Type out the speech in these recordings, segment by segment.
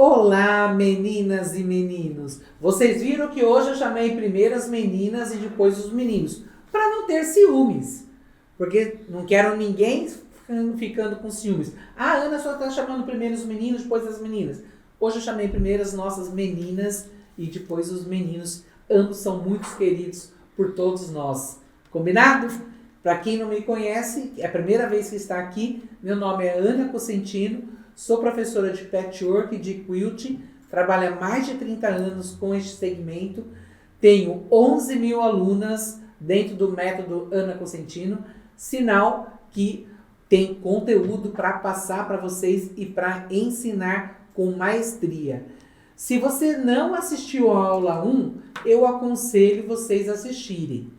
Olá, meninas e meninos! Vocês viram que hoje eu chamei primeiro as meninas e depois os meninos, para não ter ciúmes, porque não quero ninguém ficando com ciúmes. Ah, a Ana só está chamando primeiro os meninos, depois as meninas. Hoje eu chamei primeiro as nossas meninas e depois os meninos. Ambos são muito queridos por todos nós. Combinado? Para quem não me conhece, é a primeira vez que está aqui, meu nome é Ana Cosentino, sou professora de patchwork e de quilting, trabalho há mais de 30 anos com este segmento, tenho 11 mil alunas dentro do método Ana Cosentino, sinal que tem conteúdo para passar para vocês e para ensinar com maestria. Se você não assistiu a aula 1, eu aconselho vocês a assistirem.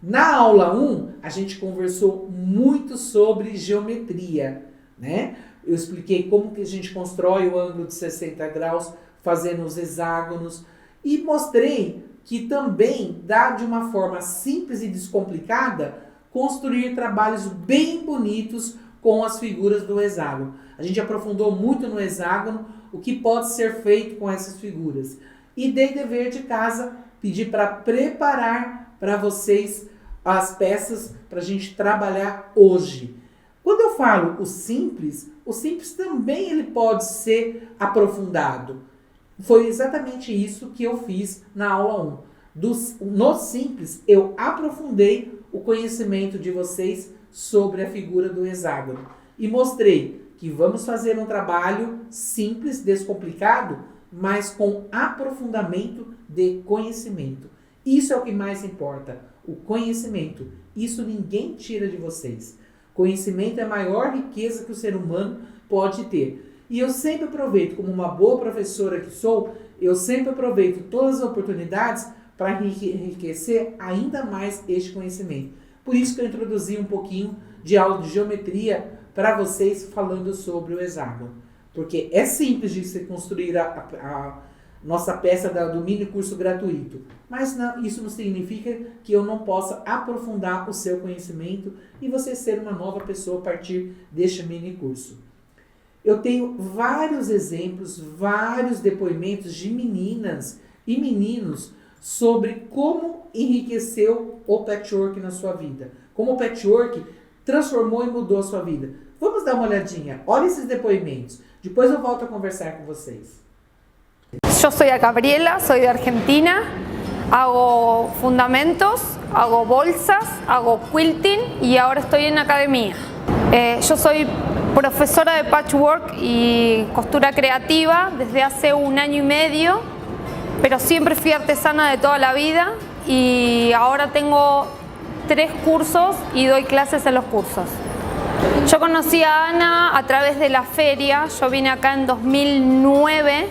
Na aula 1, a gente conversou muito sobre geometria, né? Eu expliquei como que a gente constrói o ângulo de 60 graus, fazendo os hexágonos, e mostrei que também dá de uma forma simples e descomplicada construir trabalhos bem bonitos com as figuras do hexágono. A gente aprofundou muito no hexágono, o que pode ser feito com essas figuras. E dei dever de casa, pedi para preparar para vocês as peças para a gente trabalhar hoje. Quando eu falo o simples também ele pode ser aprofundado. Foi exatamente isso que eu fiz na aula 1. No simples, eu aprofundei o conhecimento de vocês sobre a figura do hexágono. E mostrei que vamos fazer um trabalho simples, descomplicado, mas com aprofundamento de conhecimento. Isso é o que mais importa, o conhecimento. Isso ninguém tira de vocês. Conhecimento é a maior riqueza que o ser humano pode ter. E eu sempre aproveito, como uma boa professora que sou, eu sempre aproveito todas as oportunidades para enriquecer ainda mais este conhecimento. Por isso que eu introduzi um pouquinho de aula de geometria para vocês falando sobre o hexágono. Porque é simples de se construir a nossa peça do mini curso gratuito. Mas não, isso não significa que eu não possa aprofundar o seu conhecimento e você ser uma nova pessoa a partir deste mini curso. Eu tenho vários exemplos, vários depoimentos de meninas e meninos sobre como enriqueceu o patchwork na sua vida. Como o patchwork transformou e mudou a sua vida. Vamos dar uma olhadinha. Olha esses depoimentos. Depois eu volto a conversar com vocês. Yo soy a Gabriela, soy de Argentina, hago fundamentos, hago bolsas, hago quilting y ahora estoy en academia. Yo soy profesora de patchwork y costura creativa desde hace 1 año y medio, pero siempre fui artesana de toda la vida y ahora tengo 3 cursos y doy clases en los cursos. Yo conocí a Ana a través de la feria, yo vine acá en 2009,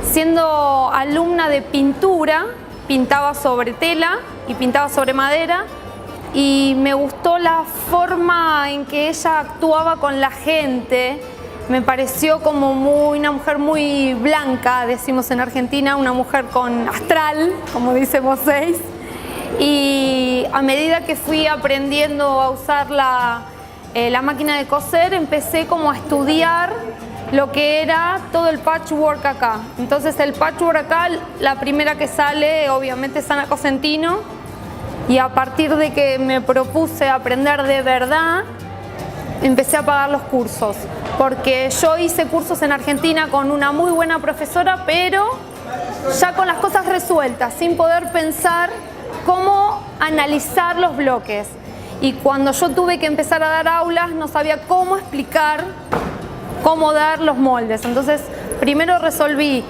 siendo alumna de pintura, pintaba sobre tela y pintaba sobre madera y me gustó la forma en que ella actuaba con la gente. Me pareció como una mujer muy blanca, decimos en Argentina, una mujer con astral, como dicen vocês. Y a medida que fui aprendiendo a usar la máquina de coser, empecé como a estudiar lo que era todo el patchwork acá. Entonces el patchwork acá, la primera que sale obviamente es Ana Cosentino, y a partir de que me propuse aprender de verdad, empecé a pagar los cursos, porque yo hice cursos en Argentina con una muy buena profesora, pero ya con las cosas resueltas, sin poder pensar cómo analizar los bloques. Y cuando yo tuve que empezar a dar aulas, no sabía cómo explicar cómo dar los moldes. Entonces, primero resolví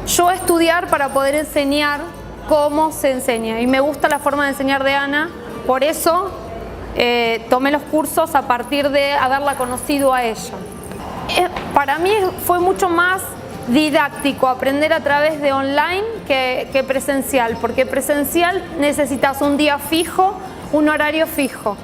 yo estudiar para poder enseñar cómo se enseña. Y me gusta la forma de enseñar de Ana, por eso tomé los cursos a partir de haberla conocido a ella. Para mí fue mucho más didáctico aprender a través de online que presencial, porque presencial necesitas un día fijo, un horario fijo.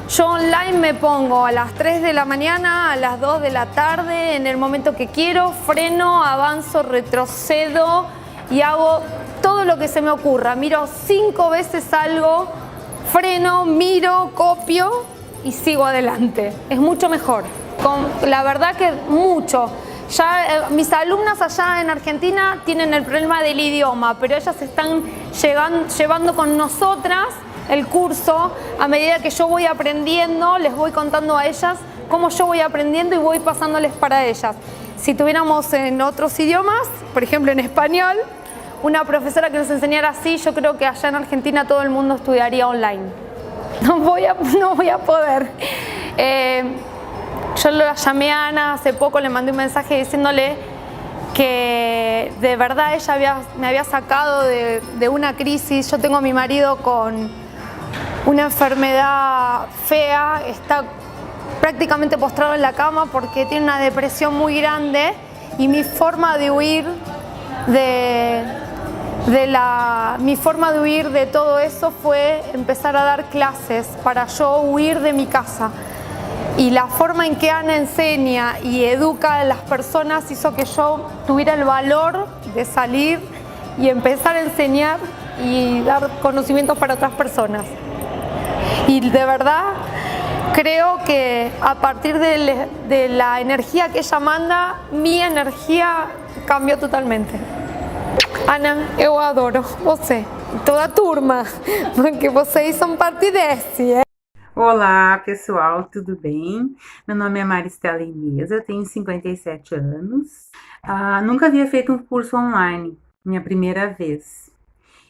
Yo online me pongo a las 3 de la mañana, a las 2 de la tarde, en el momento que quiero, freno, avanzo, retrocedo y hago todo lo que se me ocurra. Miro 5 veces algo, freno, miro, copio y sigo adelante. Es mucho mejor. La verdad que mucho. Ya mis alumnas allá en Argentina tienen el problema del idioma, pero ellas están llevando con nosotras el curso. A medida que yo voy aprendiendo, les voy contando a ellas cómo yo voy aprendiendo y voy pasándoles para ellas. Si tuviéramos en otros idiomas, por ejemplo en español, una profesora que nos enseñara así, yo creo que allá en Argentina todo el mundo estudiaría online. No voy a poder. Yo la llamé a Ana hace poco, le mandé un mensaje diciéndole que de verdad ella me había sacado de una crisis. Yo tengo a mi marido con una enfermedad fea, está prácticamente postrado en la cama porque tiene una depresión muy grande, y mi forma de huir de todo eso fue empezar a dar clases para yo huir de mi casa. Y la forma en que Ana enseña y educa a las personas hizo que yo tuviera el valor de salir y empezar a enseñar y dar conocimientos para otras personas. Y de verdad creo que a partir de la energía que ella manda, mi energía cambiou totalmente. Ana, eu adoro você, toda a turma, porque vocês são parte desse. Olá pessoal, tudo bem? Meu nome é Maristela Inês, eu tenho 57 anos. Nunca havia feito um curso online, minha primeira vez.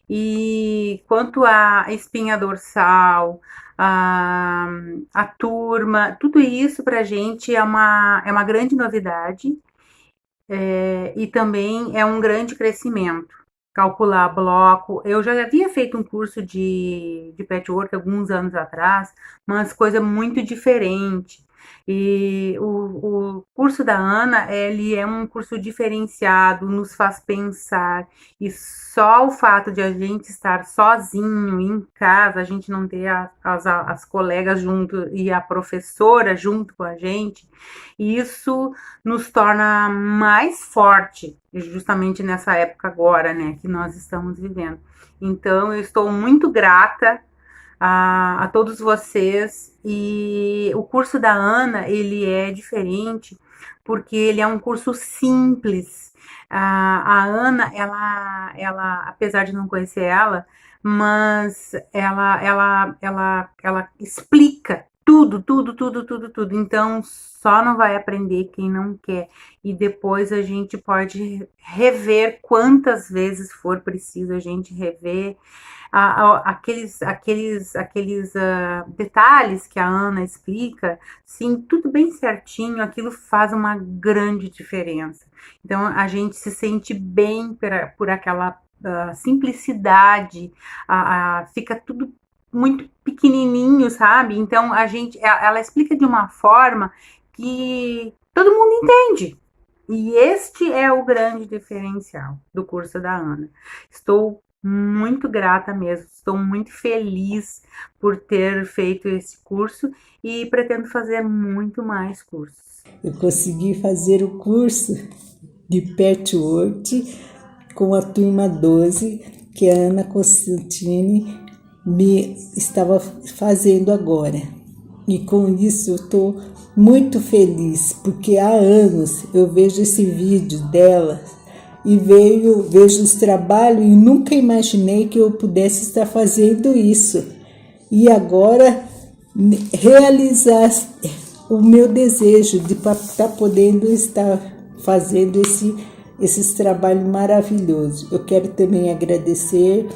E quanto à espinha dorsal, a turma, tudo isso pra gente é uma grande novidade, e também é um grande crescimento. Calcular bloco, eu já havia feito um curso de patchwork alguns anos atrás, mas coisa muito diferente. E o curso da Ana, ele é um curso diferenciado, nos faz pensar, e só o fato de a gente estar sozinho em casa, a gente não ter as colegas junto e a professora junto com a gente, isso nos torna mais forte, justamente nessa época agora, né, que nós estamos vivendo. Então, eu estou muito grata a todos vocês, e o curso da Ana, ele é diferente porque ele é um curso simples. A Ana, ela, apesar de não conhecer ela, mas ela explica tudo. Então, só não vai aprender quem não quer. E depois a gente pode rever quantas vezes for preciso a gente rever aqueles detalhes que a Ana explica, sim, tudo bem certinho, aquilo faz uma grande diferença. Então, a gente se sente bem por aquela simplicidade, fica tudo muito pequenininho, sabe? Então, ela explica de uma forma que todo mundo entende. E este é o grande diferencial do curso da Ana. Estou muito grata mesmo, estou muito feliz por ter feito esse curso e pretendo fazer muito mais cursos. Eu consegui fazer o curso de patchwork com a turma 12, que a Ana Constantini me estava fazendo agora. E com isso eu estou muito feliz, porque há anos eu vejo esse vídeo dela e vejo os trabalhos e nunca imaginei que eu pudesse estar fazendo isso. E agora realizar o meu desejo de estar podendo estar fazendo esses trabalhos maravilhosos. Eu quero também agradecer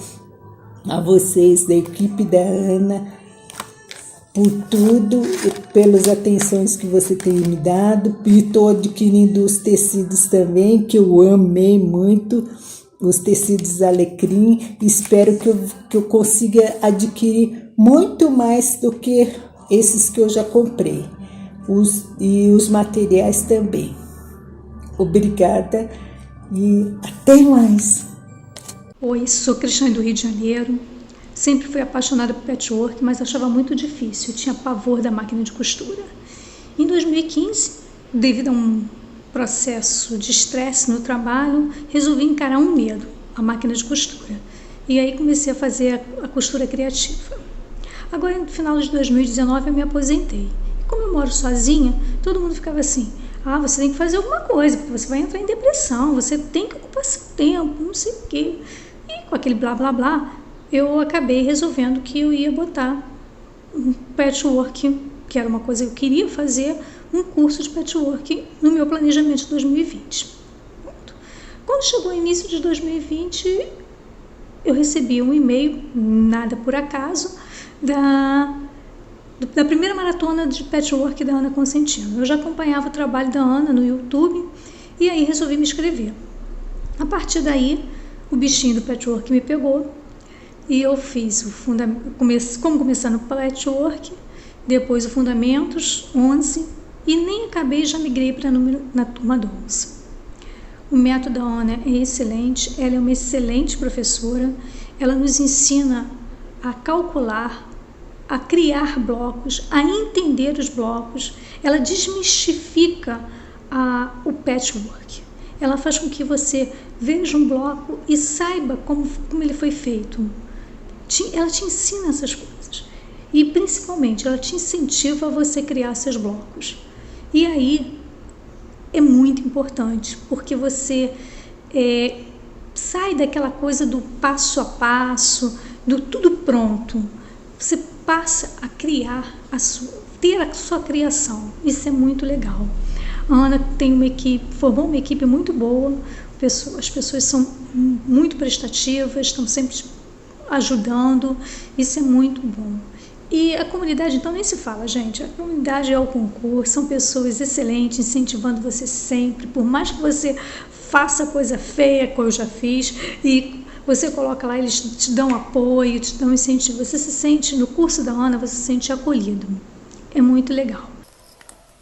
a vocês da equipe da Ana por tudo, pelas atenções que você tem me dado, e estou adquirindo os tecidos também, que eu amei muito, os tecidos alecrim. Espero que eu consiga adquirir muito mais do que esses que eu já comprei, e os materiais também. Obrigada e até mais. Oi, sou Cristiane do Rio de Janeiro. Sempre fui apaixonada por patchwork, mas achava muito difícil, eu tinha pavor da máquina de costura. Em 2015, devido a um processo de estresse no trabalho, resolvi encarar um medo, a máquina de costura. E aí comecei a fazer a costura criativa. Agora, no final de 2019, eu me aposentei. E como eu moro sozinha, todo mundo ficava assim: Ah, você tem que fazer alguma coisa, porque você vai entrar em depressão, você tem que ocupar seu tempo, não sei o quê. E com aquele blá blá blá, eu acabei resolvendo que eu ia botar um patchwork, que era uma coisa que eu queria fazer, um curso de patchwork no meu planejamento de 2020. Quando chegou o início de 2020, eu recebi um e-mail, nada por acaso, da primeira maratona de patchwork da Ana Consentino. Eu já acompanhava o trabalho da Ana no YouTube e aí resolvi me inscrever. A partir daí, o bichinho do patchwork me pegou e eu fiz como começar no patchwork, depois o Fundamentos 11 e nem acabei, já migrei para na turma 12. O método da Ana é excelente, ela é uma excelente professora, ela nos ensina a calcular, a criar blocos, a entender os blocos, ela desmistifica o patchwork. Ela faz com que você veja um bloco e saiba como ele foi feito. Ela te ensina essas coisas. E, principalmente, ela te incentiva a você criar seus blocos. E aí, é muito importante, porque você sai daquela coisa do passo a passo, do tudo pronto. Você passa a criar, ter a sua criação. Isso é muito legal. A Ana formou uma equipe muito boa, as pessoas são muito prestativas, estão sempre ajudando, isso é muito bom. E a comunidade, então, nem se fala, gente, a comunidade é o concurso, são pessoas excelentes, incentivando você sempre, por mais que você faça coisa feia, que eu já fiz, e você coloca lá, eles te dão apoio, te dão incentivo, você se sente, no curso da Ana, você se sente acolhido, é muito legal.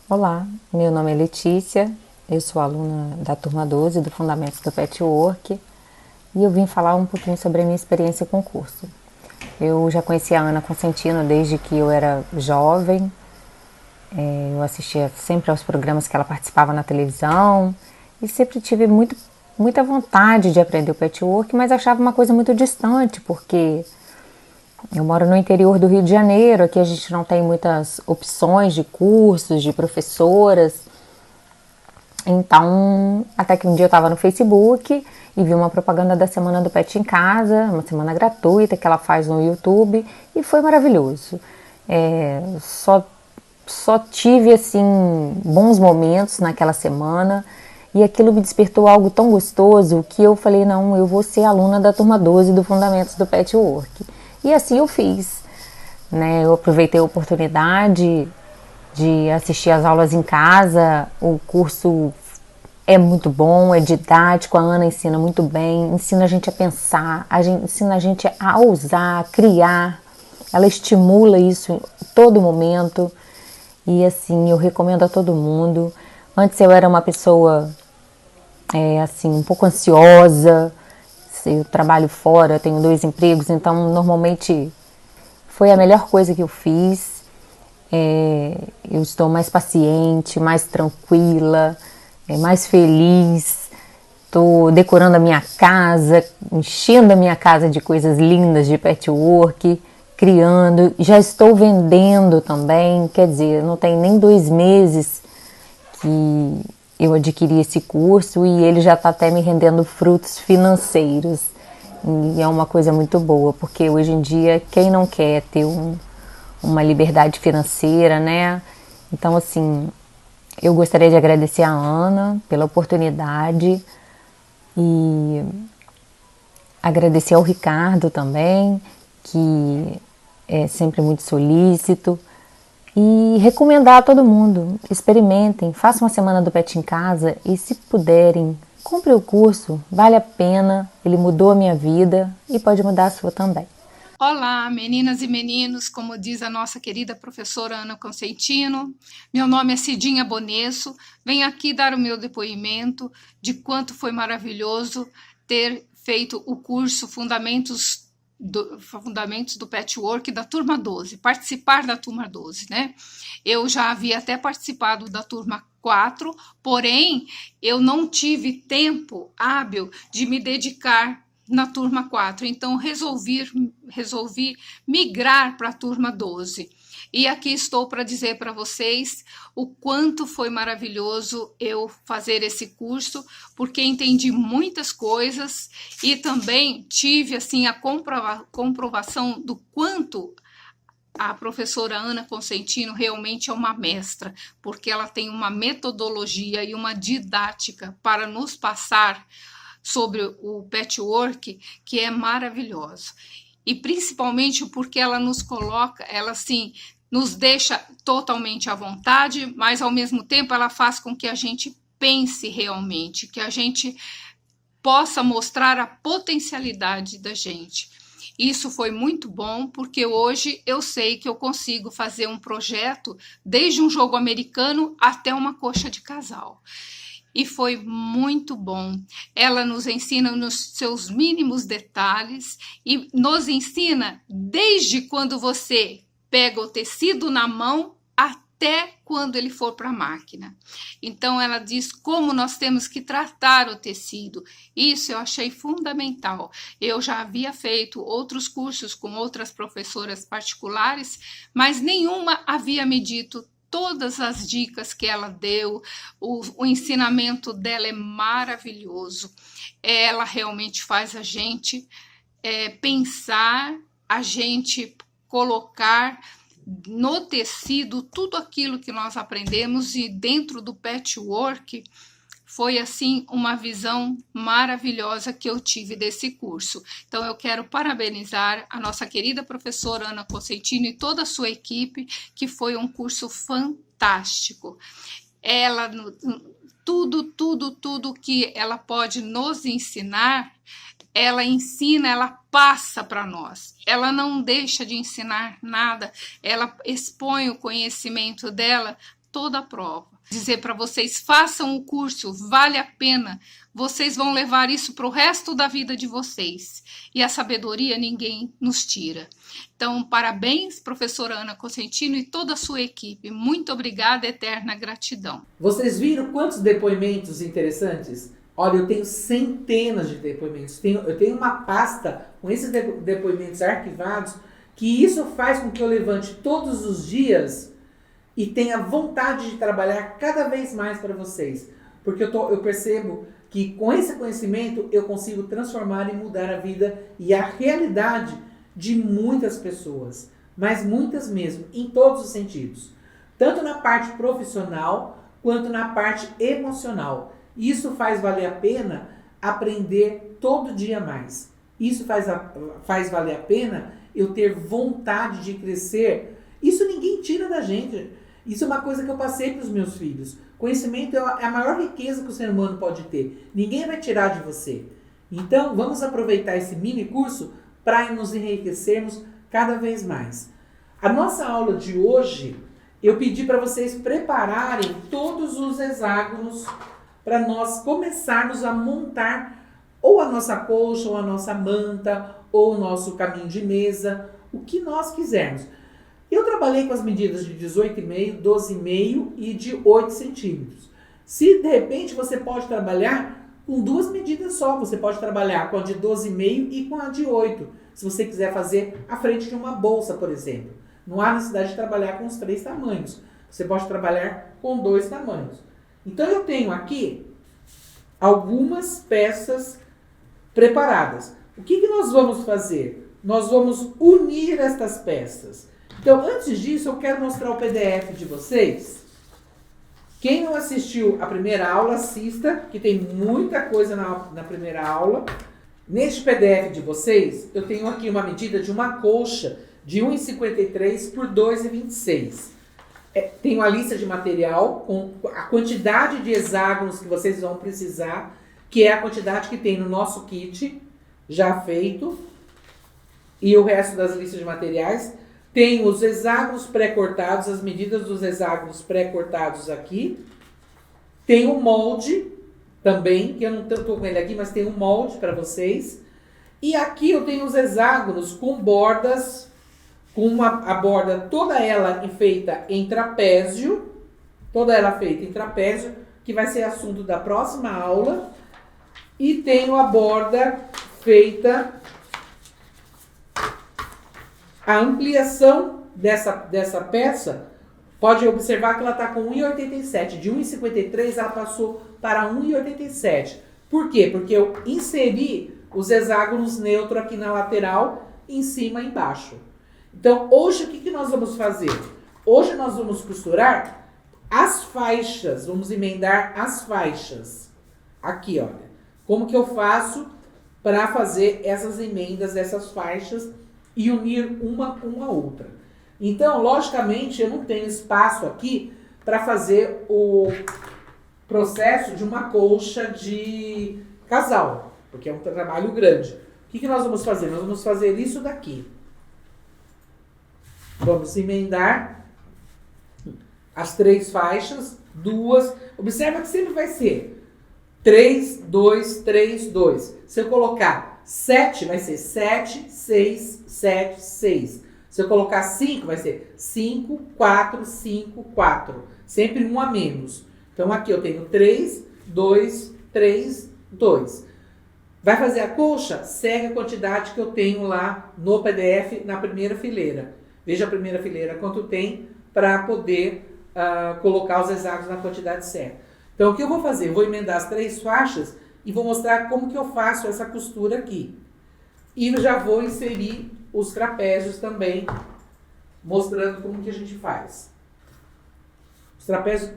Olá, meu nome é Letícia, eu sou aluna da turma 12 do Fundamentos do Patchwork e eu vim falar um pouquinho sobre a minha experiência com o curso. Eu já conhecia a Ana Consentino desde que eu era jovem, eu assistia sempre aos programas que ela participava na televisão e sempre tive muita vontade de aprender o patchwork, mas achava uma coisa muito distante, porque eu moro no interior do Rio de Janeiro, aqui a gente não tem muitas opções de cursos, de professoras. Então, até que um dia eu estava no Facebook e vi uma propaganda da Semana do Pet em Casa, uma semana gratuita que ela faz no YouTube, e foi maravilhoso. Só tive, assim, bons momentos naquela semana, e aquilo me despertou algo tão gostoso que eu falei, não, eu vou ser aluna da turma 12 do Fundamentos do Patchwork. E assim eu fiz, né? Eu aproveitei a oportunidade de assistir às aulas em casa, o curso é muito bom, é didático, a Ana ensina muito bem, ensina a gente a pensar, ensina a gente a ousar, a criar, ela estimula isso em todo momento e assim, eu recomendo a todo mundo. Antes eu era uma pessoa assim, um pouco ansiosa, eu trabalho fora, tenho 2 empregos, então normalmente foi a melhor coisa que eu fiz. Eu estou mais paciente, mais tranquila, mais feliz. Estou decorando a minha casa, enchendo a minha casa de coisas lindas de patchwork, criando. Já estou vendendo também, quer dizer, não tem nem 2 meses que eu adquiri esse curso e ele já está até me rendendo frutos financeiros. E é uma coisa muito boa, porque hoje em dia, quem não quer ter uma liberdade financeira, né? Então, assim, eu gostaria de agradecer a Ana pela oportunidade e agradecer ao Ricardo também, que é sempre muito solícito. E recomendar a todo mundo, experimentem, façam uma semana do Pet em Casa e, se puderem, compre o curso, vale a pena, ele mudou a minha vida e pode mudar a sua também. Olá, meninas e meninos, como diz a nossa querida professora Ana Consentino, meu nome é Cidinha Bonesso, venho aqui dar o meu depoimento de quanto foi maravilhoso ter feito o curso Fundamentos do Patchwork da turma 12, participar da turma 12, né? Eu já havia até participado da turma 4, porém eu não tive tempo hábil de me dedicar na turma 4, então resolvi migrar para a turma 12. E aqui estou para dizer para vocês o quanto foi maravilhoso eu fazer esse curso, porque entendi muitas coisas e também tive assim a comprovação do quanto a professora Ana Consentino realmente é uma mestra, porque ela tem uma metodologia e uma didática para nos passar sobre o patchwork que é maravilhosa. E principalmente porque ela nos coloca, ela assim, nos deixa totalmente à vontade, mas ao mesmo tempo ela faz com que a gente pense realmente, que a gente possa mostrar a potencialidade da gente. Isso foi muito bom, porque hoje eu sei que eu consigo fazer um projeto desde um jogo americano até uma coxa de casal. E foi muito bom. Ela nos ensina nos seus mínimos detalhes e nos ensina desde quando você pega o tecido na mão até quando ele for para a máquina. Então ela diz como nós temos que tratar o tecido. Isso eu achei fundamental. Eu já havia feito outros cursos com outras professoras particulares, mas nenhuma havia me dito todas as dicas que ela deu. O ensinamento dela é maravilhoso. Ela realmente faz a gente pensar, a gente colocar no tecido tudo aquilo que nós aprendemos, e dentro do patchwork foi assim uma visão maravilhosa que eu tive desse curso. Então eu quero parabenizar a nossa querida professora Ana Consentino e toda a sua equipe, que foi um curso fantástico. Ela, tudo que ela pode nos ensinar, ela ensina, ela passa para nós. Ela não deixa de ensinar nada, ela expõe o conhecimento dela toda a prova. Dizer para vocês, façam o curso, vale a pena. Vocês vão levar isso para o resto da vida de vocês. E a sabedoria ninguém nos tira. Então, parabéns, professora Ana Consentino e toda a sua equipe. Muito obrigada, eterna gratidão. Vocês viram quantos depoimentos interessantes? Olha, eu tenho centenas de depoimentos. Eu tenho uma pasta com esses depoimentos arquivados, que isso faz com que eu levante todos os dias e tenha vontade de trabalhar cada vez mais para vocês. Porque eu percebo que com esse conhecimento eu consigo transformar e mudar a vida e a realidade de muitas pessoas. Mas muitas mesmo, em todos os sentidos. Tanto na parte profissional, quanto na parte emocional. Isso faz valer a pena aprender todo dia mais. Isso faz valer a pena eu ter vontade de crescer. Isso ninguém tira da gente. Isso é uma coisa que eu passei para os meus filhos. Conhecimento é a maior riqueza que o ser humano pode ter. Ninguém vai tirar de você. Então, vamos aproveitar esse mini curso para nos enriquecermos cada vez mais. A nossa aula de hoje, eu pedi para vocês prepararem todos os hexágonos para nós começarmos a montar ou a nossa colcha, ou a nossa manta, ou o nosso caminho de mesa, o que nós quisermos. Eu trabalhei com as medidas de 18,5, 12,5 e de 8 centímetros. Se de repente você pode trabalhar com duas medidas só, você pode trabalhar com a de 12,5 e com a de 8, se você quiser fazer a frente de uma bolsa, por exemplo. Não há necessidade de trabalhar com os 3 tamanhos, você pode trabalhar com 2 tamanhos. Então eu tenho aqui algumas peças preparadas. O que nós vamos fazer? Nós vamos unir estas peças. Então, antes disso, eu quero mostrar o PDF de vocês. Quem não assistiu a primeira aula, assista, que tem muita coisa na primeira aula. Neste PDF de vocês, eu tenho aqui uma medida de uma colcha de 1,53 por 2,26. Tem uma lista de material com a quantidade de hexágonos que vocês vão precisar, que é a quantidade que tem no nosso kit já feito, e o resto das listas de materiais. Tem os hexágonos pré-cortados, as medidas dos hexágonos pré-cortados aqui. Tem o molde também, que eu não estou com ele aqui, mas tem um molde para vocês. E aqui eu tenho os hexágonos com bordas, com a borda toda ela feita em trapézio, que vai ser assunto da próxima aula. E tenho a borda feita a ampliação dessa peça. Pode observar que ela está com 1,87. De 1,53 ela passou para 1,87. Por quê? Porque eu inseri os hexágonos neutros aqui na lateral, em cima e embaixo. Então, hoje, o que nós vamos fazer? Hoje nós vamos costurar as faixas. Vamos emendar as faixas. Aqui, olha. Como que eu faço para fazer essas emendas dessas faixas e unir uma com a outra? Então, logicamente, eu não tenho espaço aqui para fazer o processo de uma colcha de casal, porque é um trabalho grande. O que nós vamos fazer? Nós vamos fazer isso daqui. Vamos emendar as 3 faixas, 2. Observa que sempre vai ser 3, 2, 3, 2. Se eu colocar 7, vai ser 7, 6, 7, 6. Se eu colocar 5, vai ser 5, 4, 5, 4. Sempre um a menos. Então, aqui eu tenho 3, 2, 3, 2. Vai fazer a colcha? Segue a quantidade que eu tenho lá no PDF, na primeira fileira. Veja a primeira fileira quanto tem para poder colocar os hexágonos na quantidade certa. Então, o que eu vou fazer? Eu vou emendar as 3 faixas e vou mostrar como que eu faço essa costura aqui. E eu já vou inserir os trapézios também, mostrando como que a gente faz. Os trapézios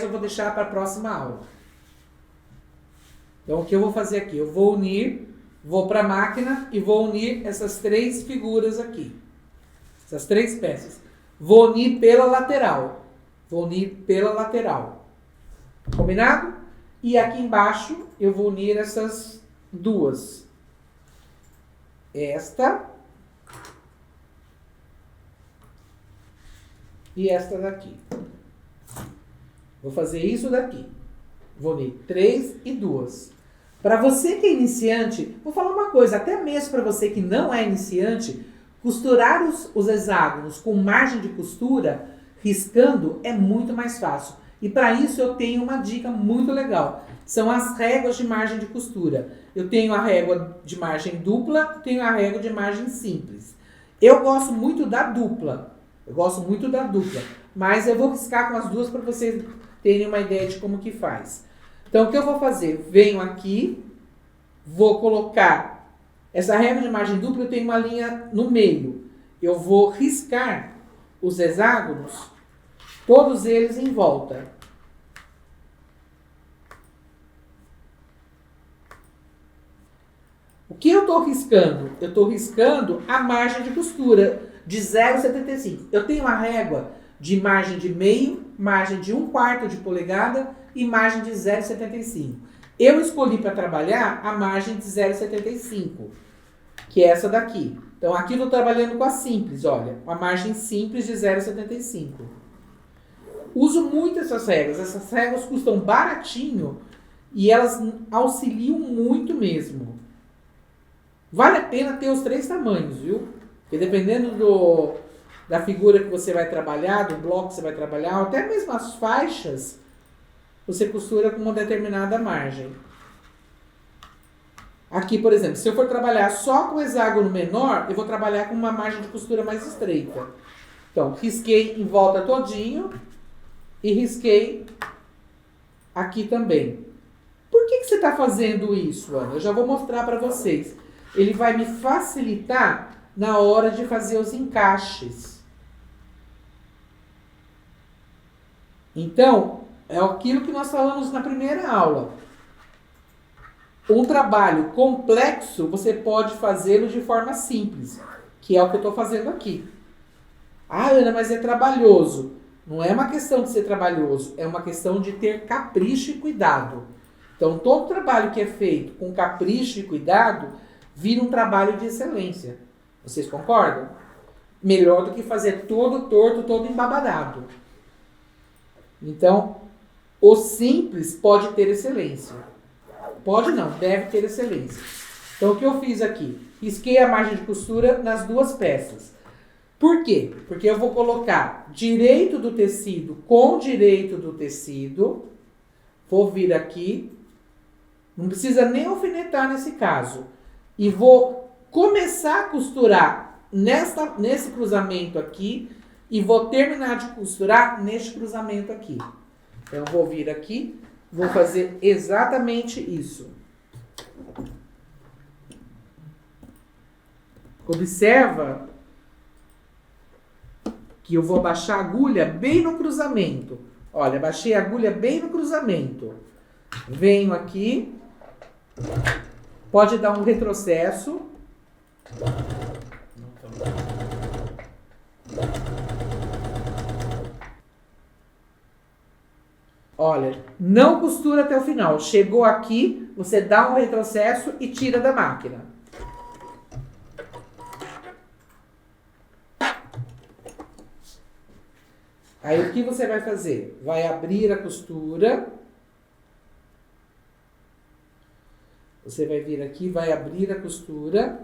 eu vou deixar para a próxima aula. Então, o que eu vou fazer aqui? Eu vou unir, vou para a máquina e vou unir essas 3 figuras aqui. Essas 3 peças. Vou unir pela lateral. Vou unir pela lateral. Combinado? E aqui embaixo eu vou unir essas 2. Esta e esta daqui. Vou fazer isso daqui. Vou unir 3 e 2. Para você que é iniciante, vou falar uma coisa, até mesmo para você que não é iniciante, costurar os hexágonos com margem de costura, riscando, é muito mais fácil. E para isso eu tenho uma dica muito legal. São as réguas de margem de costura. Eu tenho a régua de margem dupla, tenho a régua de margem simples. Eu gosto muito da dupla. Mas eu vou riscar com as duas para vocês terem uma ideia de como que faz. Então, o que eu vou fazer? Venho aqui, vou colocar essa régua de margem dupla, eu tenho uma linha no meio. Eu vou riscar os hexágonos, todos eles em volta. O que eu estou riscando? Eu estou riscando a margem de costura de 0,75. Eu tenho uma régua de margem de meio, margem de 1/4 de polegada e margem de 0,75. Eu escolhi para trabalhar a margem de 0,75, que é essa daqui. Então, aqui eu estou trabalhando com a simples, olha, a margem simples de 0,75. Uso muito essas réguas custam baratinho e elas auxiliam muito mesmo. Vale a pena ter os 3 tamanhos, viu? Porque dependendo da figura que você vai trabalhar, do bloco que você vai trabalhar, ou até mesmo as faixas, você costura com uma determinada margem. Aqui, por exemplo, se eu for trabalhar só com o hexágono menor, eu vou trabalhar com uma margem de costura mais estreita. Então, risquei em volta todinho e risquei aqui também. Por que você está fazendo isso, Ana? Eu já vou mostrar para vocês. Ele vai me facilitar na hora de fazer os encaixes. Então, é aquilo que nós falamos na primeira aula. Um trabalho complexo, você pode fazê-lo de forma simples, que é o que eu estou fazendo aqui. Ah, Ana, mas é trabalhoso. Não é uma questão de ser trabalhoso, é uma questão de ter capricho e cuidado. Então, todo trabalho que é feito com capricho e cuidado vira um trabalho de excelência. Vocês concordam? Melhor do que fazer todo torto, todo embabadado. Então, o simples pode ter excelência. Pode não, deve ter excelência. Então, o que eu fiz aqui? Risquei a margem de costura nas 2 peças. Por quê? Porque eu vou colocar direito do tecido com direito do tecido. Vou vir aqui Não precisa nem alfinetar nesse caso. E vou começar a costurar nesse cruzamento aqui e vou terminar de costurar neste cruzamento aqui. Então, eu vou vir aqui, vou fazer exatamente isso. Observa que eu vou baixar a agulha bem no cruzamento. Olha, baixei a agulha bem no cruzamento. Venho aqui. Pode dar um retrocesso. Olha, não costura até o final. Chegou aqui, você dá um retrocesso e tira da máquina. Aí o que você vai fazer? Vai abrir a costura. Você vai vir aqui, vai abrir a costura.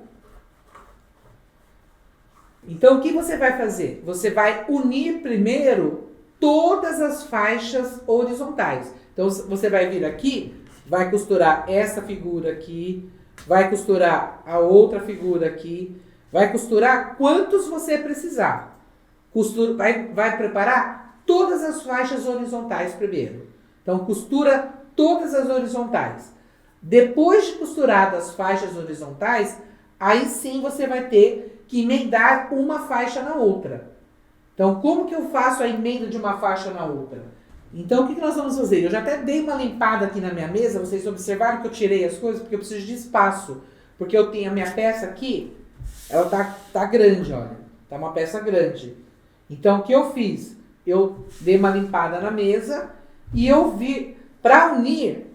Então, o que você vai fazer? Você vai unir primeiro todas as faixas horizontais. Então, você vai vir aqui, vai costurar essa figura aqui, vai costurar a outra figura aqui, vai costurar quantos você precisar. Vai preparar todas as faixas horizontais primeiro. Então, costura todas as horizontais. Depois de costuradas as faixas horizontais, aí sim você vai ter que emendar uma faixa na outra. Então, como que eu faço a emenda de uma faixa na outra? Então, o que nós vamos fazer? Eu já até dei uma limpada aqui na minha mesa, vocês observaram que eu tirei as coisas, porque eu preciso de espaço. Porque eu tenho a minha peça aqui, ela tá grande, olha. Tá uma peça grande. Então, o que eu fiz? Eu dei uma limpada na mesa e eu vi, para unir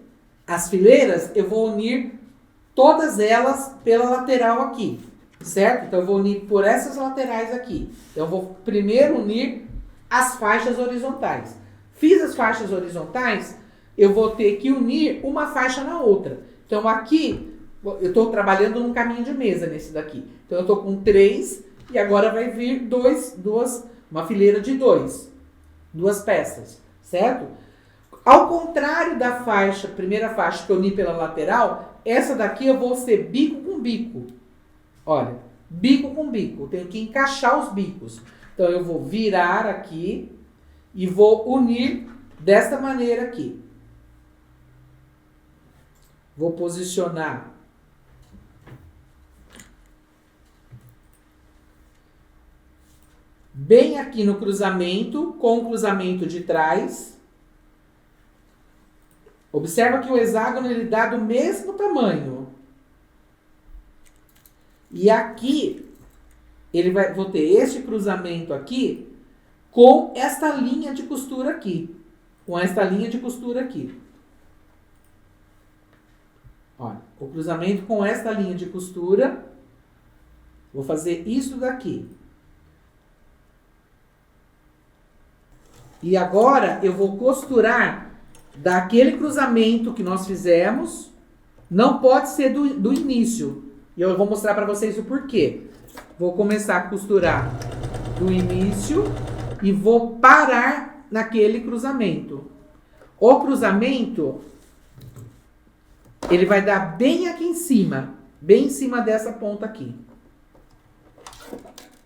as fileiras, eu vou unir todas elas pela lateral aqui, certo? Então, eu vou unir por essas laterais aqui. Então, eu vou primeiro unir as faixas horizontais. Fiz as faixas horizontais, eu vou ter que unir uma faixa na outra. Então, aqui, eu estou trabalhando num caminho de mesa nesse daqui. Então, eu estou com 3 e agora vai vir uma fileira de 2 peças, certo? Ao contrário da primeira faixa que eu uni pela lateral, essa daqui eu vou ser bico com bico. Olha, bico com bico. Eu tenho que encaixar os bicos. Então, eu vou virar aqui e vou unir desta maneira aqui. Vou posicionar bem aqui no cruzamento, com o cruzamento de trás. Observa que o hexágono ele dá do mesmo tamanho. E aqui, vou ter este cruzamento aqui com esta linha de costura aqui. Com esta linha de costura aqui. Olha, o cruzamento com esta linha de costura. Vou fazer isso daqui. E agora eu vou costurar daquele cruzamento que nós fizemos. Não pode ser do início. E eu vou mostrar para vocês o porquê. Vou começar a costurar do início e vou parar naquele cruzamento. O cruzamento, ele vai dar bem aqui em cima. Bem em cima dessa ponta aqui.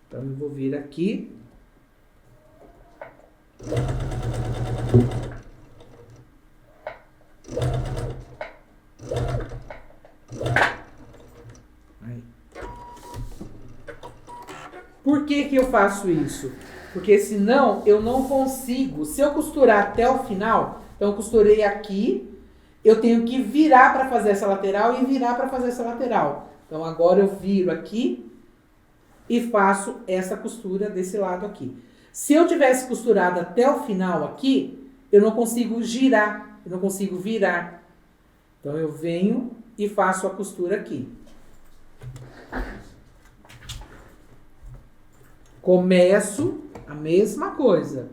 Então, eu vou vir aqui. Aí. Por que eu faço isso? Porque senão eu não consigo. Se eu costurar até o final, então eu costurei aqui, eu tenho que virar para fazer essa lateral e virar para fazer essa lateral. Então agora eu viro aqui e faço essa costura desse lado aqui. Se eu tivesse costurado até o final aqui, eu não consigo girar, eu não consigo virar. Então, eu venho e faço a costura aqui. Começo a mesma coisa.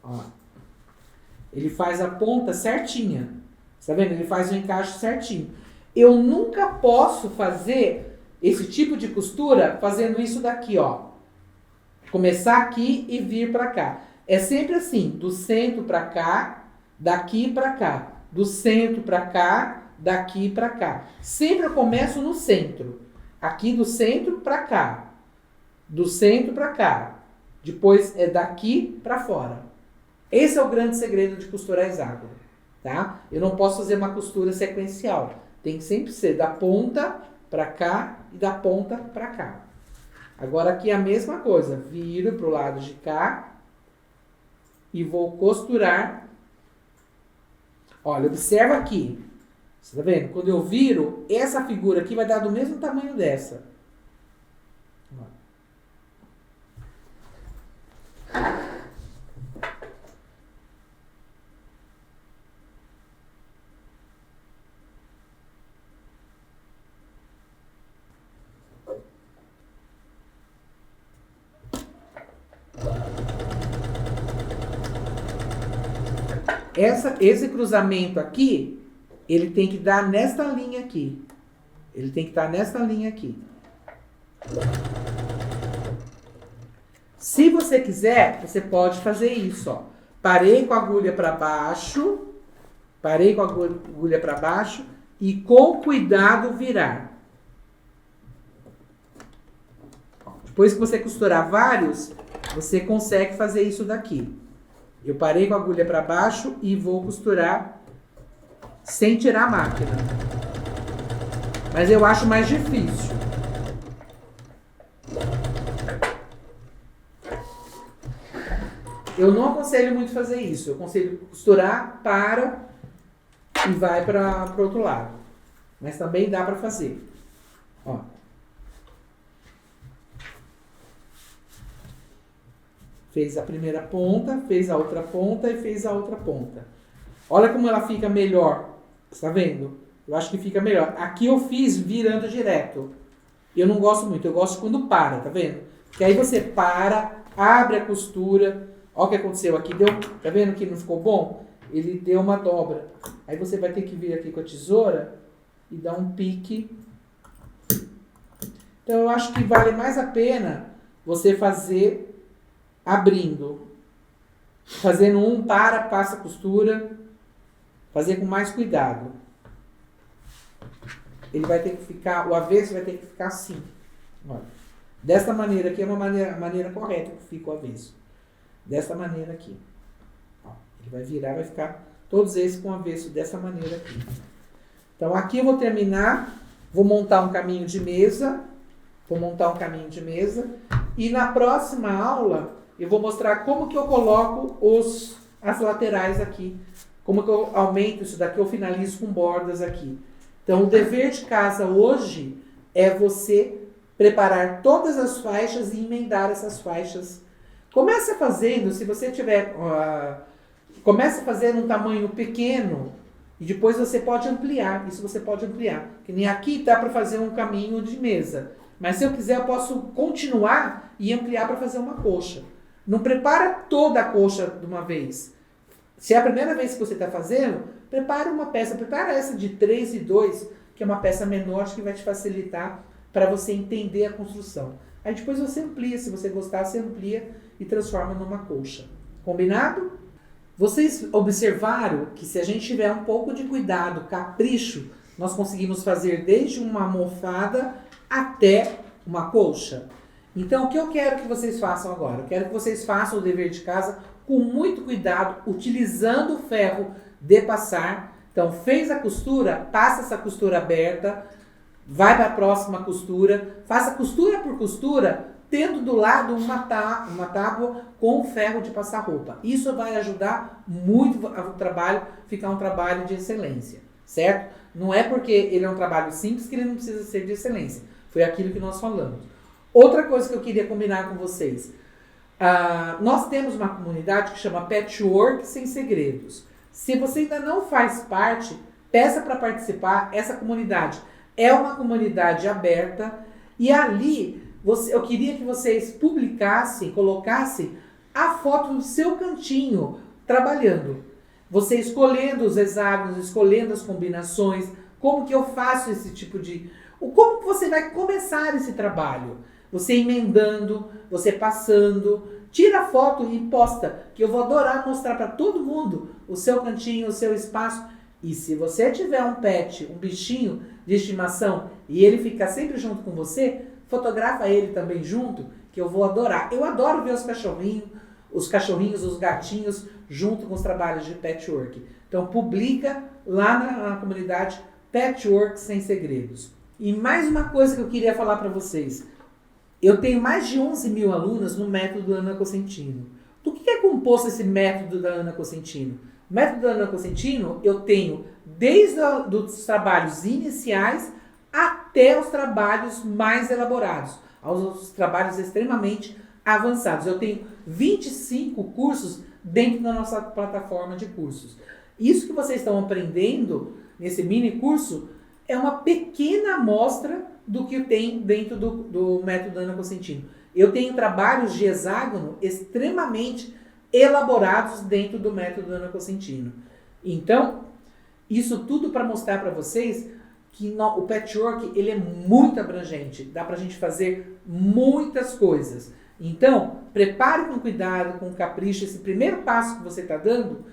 Ó. Ele faz a ponta certinha. Tá vendo? Ele faz o encaixe certinho. eu nunca posso fazer esse tipo de costura fazendo isso daqui, ó. Começar aqui e vir pra cá. É sempre assim, do centro pra cá, daqui pra cá. Do centro pra cá, daqui pra cá. Sempre eu começo no centro. Aqui do centro pra cá. Do centro pra cá. Depois é daqui pra fora. Esse é o grande segredo de costurar hexágono, tá? Eu não posso fazer uma costura sequencial. Tem que sempre ser da ponta pra cá e da ponta pra cá. Agora aqui é a mesma coisa. Viro pro lado de cá e vou costurar. Olha, observa aqui. Você tá vendo? Quando eu viro, essa figura aqui vai dar do mesmo tamanho dessa. Esse cruzamento aqui, ele tem que dar nesta linha aqui. Ele tem que estar nesta linha aqui. Se você quiser, você pode fazer isso, ó. Parei com a agulha para baixo. Parei com a agulha para baixo e com cuidado virar. Depois que você costurar vários, você consegue fazer isso daqui. Eu parei com a agulha para baixo e vou costurar sem tirar a máquina. Mas eu acho mais difícil. Eu não aconselho muito fazer isso. Eu aconselho costurar, para e vai para o outro lado. Mas também dá para fazer. Ó. Fez a primeira ponta, fez a outra ponta e fez a outra ponta. Olha como ela fica melhor. Você tá vendo? Eu acho que fica melhor. Aqui eu fiz virando direto. Eu não gosto muito. Eu gosto quando para, tá vendo? Porque aí você para, abre a costura. Olha o que aconteceu aqui. Tá vendo que não ficou bom? Ele deu uma dobra. Aí você vai ter que vir aqui com a tesoura e dar um pique. Então eu acho que vale mais a pena você fazer abrindo, fazendo um passa a costura, fazer com mais cuidado. Ele vai ter que ficar, o avesso vai ter que ficar assim. Olha. Desta maneira aqui é uma maneira correta que fica o avesso. Desta maneira aqui. Ó, ele vai virar, vai ficar todos esses com o avesso dessa maneira aqui. Então aqui eu vou terminar, vou montar um caminho de mesa, e na próxima aula eu vou mostrar como que eu coloco as laterais aqui. Como que eu aumento isso daqui, eu finalizo com bordas aqui. Então, o dever de casa hoje é você preparar todas as faixas e emendar essas faixas. Comece fazendo, se você tiver... comece fazendo um tamanho pequeno e depois você pode ampliar. Isso você pode ampliar. Que nem aqui dá para fazer um caminho de mesa. Mas se eu quiser, eu posso continuar e ampliar para fazer uma coxa. Não prepara toda a coxa de uma vez. Se é a primeira vez que você está fazendo, prepara uma peça. Prepara essa de 3 e 2, que é uma peça menor, que vai te facilitar para você entender a construção. Aí depois você amplia. Se você gostar, você amplia e transforma numa coxa. Combinado? Vocês observaram que se a gente tiver um pouco de cuidado, capricho, nós conseguimos fazer desde uma almofada até uma colcha. Então, o que eu quero que vocês façam agora? Eu quero que vocês façam o dever de casa com muito cuidado, utilizando o ferro de passar. Então, fez a costura, passa essa costura aberta, vai para a próxima costura, faça costura por costura, tendo do lado uma tábua com o ferro de passar roupa. Isso vai ajudar muito o trabalho, ficar um trabalho de excelência, certo? Não é porque ele é um trabalho simples que ele não precisa ser de excelência. Foi aquilo que nós falamos. Outra coisa que eu queria combinar com vocês. Nós temos uma comunidade que chama Patchwork Sem Segredos. Se você ainda não faz parte, peça para participar. Essa comunidade é uma comunidade aberta. E ali, eu queria que vocês publicassem, colocassem a foto do seu cantinho trabalhando. Você escolhendo os hexágonos, escolhendo as combinações, como que eu faço esse tipo de... Como que você vai começar esse trabalho? Você emendando, você passando, tira a foto e posta, que eu vou adorar mostrar para todo mundo o seu cantinho, o seu espaço. E se você tiver um pet, um bichinho de estimação, e ele ficar sempre junto com você, fotografa ele também junto, que eu vou adorar. Eu adoro ver os cachorrinhos, os gatinhos, junto com os trabalhos de patchwork. Então publica lá na comunidade Patchwork Sem Segredos. E mais uma coisa que eu queria falar para vocês. Eu tenho mais de 11 mil alunas no método Ana Cosentino. Do que é composto esse método da Ana Cosentino? O método da Ana Cosentino eu tenho desde os trabalhos iniciais até os trabalhos mais elaborados, aos trabalhos extremamente avançados. Eu tenho 25 cursos dentro da nossa plataforma de cursos. Isso que vocês estão aprendendo nesse mini curso é uma pequena amostra do que tem dentro do método Ana Cosentino. Eu tenho trabalhos de hexágono extremamente elaborados dentro do método Ana Cosentino. Então, isso tudo para mostrar para vocês que o patchwork ele é muito abrangente. Dá para a gente fazer muitas coisas. Então, prepare com cuidado, com capricho, esse primeiro passo que você está dando.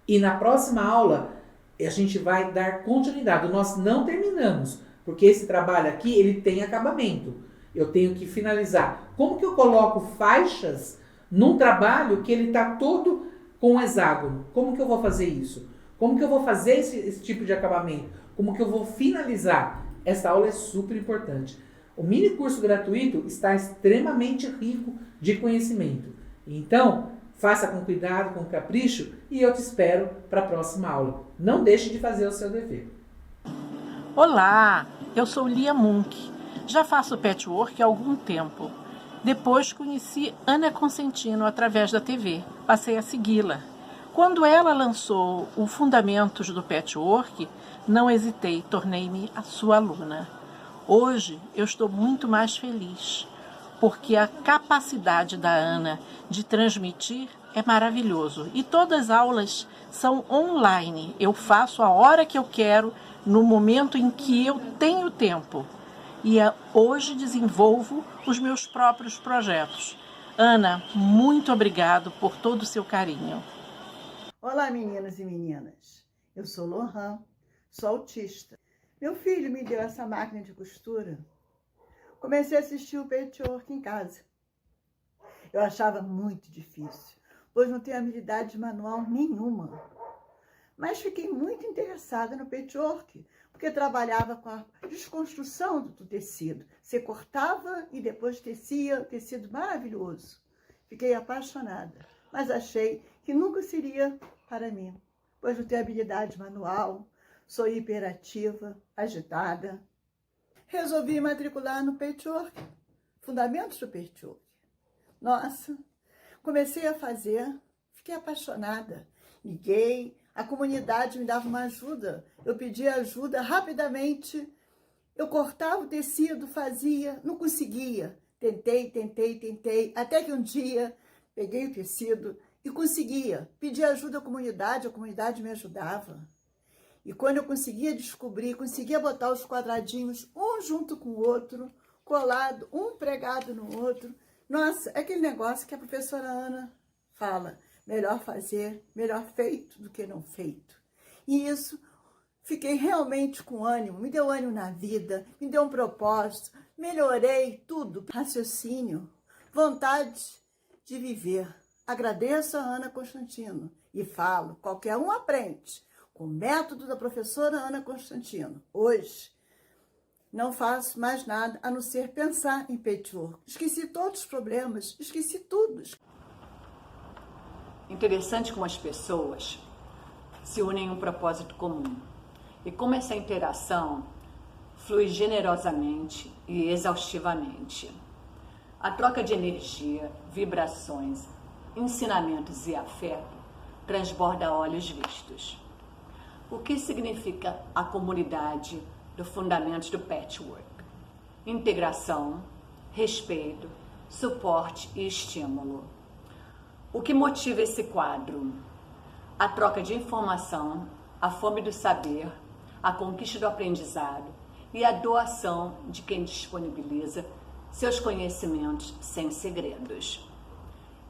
E na próxima aula, a gente vai dar continuidade. Nós não terminamos, porque esse trabalho aqui, ele tem acabamento. Eu tenho que finalizar. Como que eu coloco faixas num trabalho que ele está todo com hexágono? Como que eu vou fazer isso? Como que eu vou fazer esse tipo de acabamento? Como que eu vou finalizar? Essa aula é super importante. O mini curso gratuito está extremamente rico de conhecimento. Então, faça com cuidado, com capricho, e eu te espero para a próxima aula. Não deixe de fazer o seu dever. Olá, eu sou Lia Munk. Já faço patchwork há algum tempo. Depois conheci Ana Cosentino através da TV. Passei a segui-la. Quando ela lançou o Fundamentos do Patchwork, não hesitei, tornei-me a sua aluna. Hoje eu estou muito mais feliz, porque a capacidade da Ana de transmitir é maravilhoso. E todas as aulas são online. Eu faço a hora que eu quero, no momento em que eu tenho tempo. E hoje desenvolvo os meus próprios projetos. Ana, muito obrigado por todo o seu carinho. Olá, meninas e meninas. Eu sou Lohan, sou autista. Meu filho me deu essa máquina de costura. Comecei a assistir o patchwork em casa. Eu achava muito difícil, pois não tenho habilidade manual nenhuma. Mas fiquei muito interessada no patchwork, porque trabalhava com a desconstrução do tecido. Você cortava e depois tecia, tecido maravilhoso. Fiquei apaixonada, mas achei que nunca seria para mim, pois não tenho habilidade manual, sou hiperativa, agitada. Resolvi matricular no patchwork, Fundamentos do Patchwork. Nossa, comecei a fazer, fiquei apaixonada. Liguei, a comunidade me dava uma ajuda. Eu pedia ajuda rapidamente. Eu cortava o tecido, fazia, não conseguia. Tentei, até que um dia peguei o tecido e conseguia. Pedi ajuda à comunidade, a comunidade me ajudava. E quando eu conseguia descobrir, conseguia botar os quadradinhos um junto com o outro, colado, um pregado no outro. Nossa, é aquele negócio que a professora Ana fala. Melhor fazer, melhor feito do que não feito. E isso, fiquei realmente com ânimo, me deu ânimo na vida, me deu um propósito, melhorei tudo. Raciocínio, vontade de viver. Agradeço a Ana Cosentino e falo, qualquer um aprende. Com o método da professora Ana Cosentino. Hoje, não faço mais nada a não ser pensar em patchwork. Esqueci todos os problemas, esqueci tudo. Interessante como as pessoas se unem em um propósito comum. E como essa interação flui generosamente e exaustivamente. A troca de energia, vibrações, ensinamentos e afeto transborda a olhos vistos. O que significa a comunidade do Fundamentos do Patchwork? Integração, respeito, suporte e estímulo. O que motiva esse quadro? A troca de informação, a fome do saber, a conquista do aprendizado e a doação de quem disponibiliza seus conhecimentos sem segredos.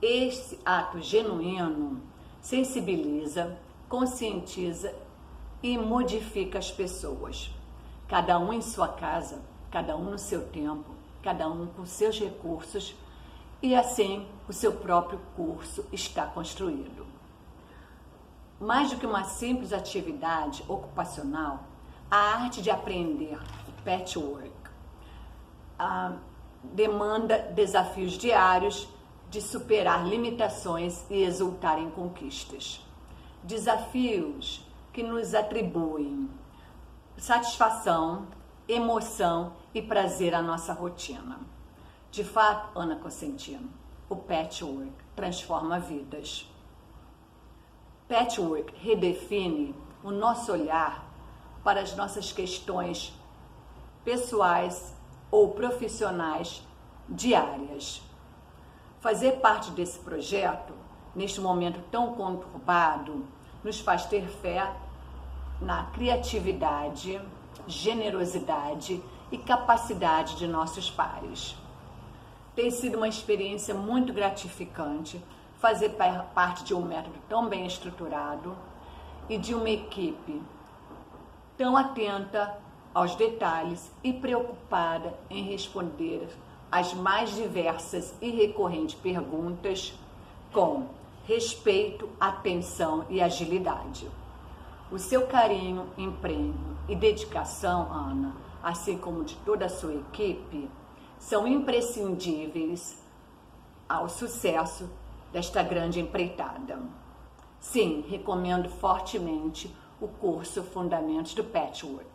Esse ato genuíno sensibiliza, conscientiza e modifica as pessoas, cada um em sua casa, cada um no seu tempo, cada um com seus recursos, e assim o seu próprio curso está construído. Mais do que uma simples atividade ocupacional, a arte de aprender o patchwork demanda desafios diários de superar limitações e exultar em conquistas. Desafios que nos atribuem satisfação, emoção e prazer à nossa rotina. De fato, Ana Cosentino, o patchwork transforma vidas. Patchwork redefine o nosso olhar para as nossas questões pessoais ou profissionais diárias. Fazer parte desse projeto, neste momento tão conturbado, nos faz ter fé na criatividade, generosidade e capacidade de nossos pares. Tem sido uma experiência muito gratificante fazer parte de um método tão bem estruturado e de uma equipe tão atenta aos detalhes e preocupada em responder às mais diversas e recorrentes perguntas com respeito, atenção e agilidade. O seu carinho, empenho e dedicação, Ana, assim como de toda a sua equipe, são imprescindíveis ao sucesso desta grande empreitada. Sim, recomendo fortemente o curso Fundamentos do Patchwork.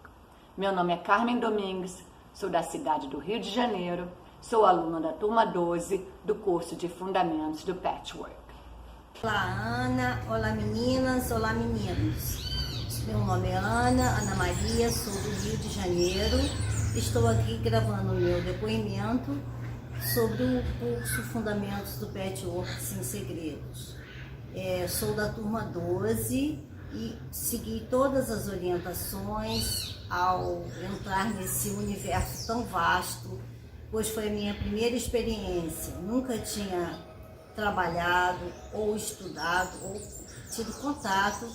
Meu nome é Carmen Domingues, sou da cidade do Rio de Janeiro, sou aluna da turma 12 do curso de Fundamentos do Patchwork. Olá, Ana. Olá, meninas. Olá, meninos. Meu nome é Ana Maria, sou do Rio de Janeiro. Estou aqui gravando o meu depoimento sobre o curso Fundamentos do Patchwork Sem Segredos. Sou da turma 12 e segui todas as orientações ao entrar nesse universo tão vasto, pois foi a minha primeira experiência. Nunca tinha trabalhado ou estudado ou tido contato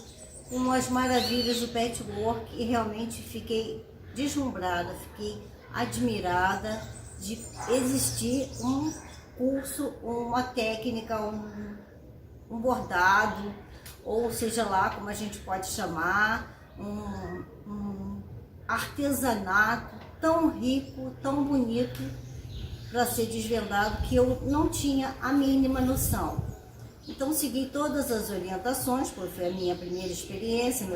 com as maravilhas do patchwork e realmente fiquei deslumbrada, fiquei admirada de existir um curso, uma técnica, um bordado, ou seja lá como a gente pode chamar, um artesanato tão rico, tão bonito para ser desvendado que eu não tinha a mínima noção. Então segui todas as orientações, porque foi a minha primeira experiência,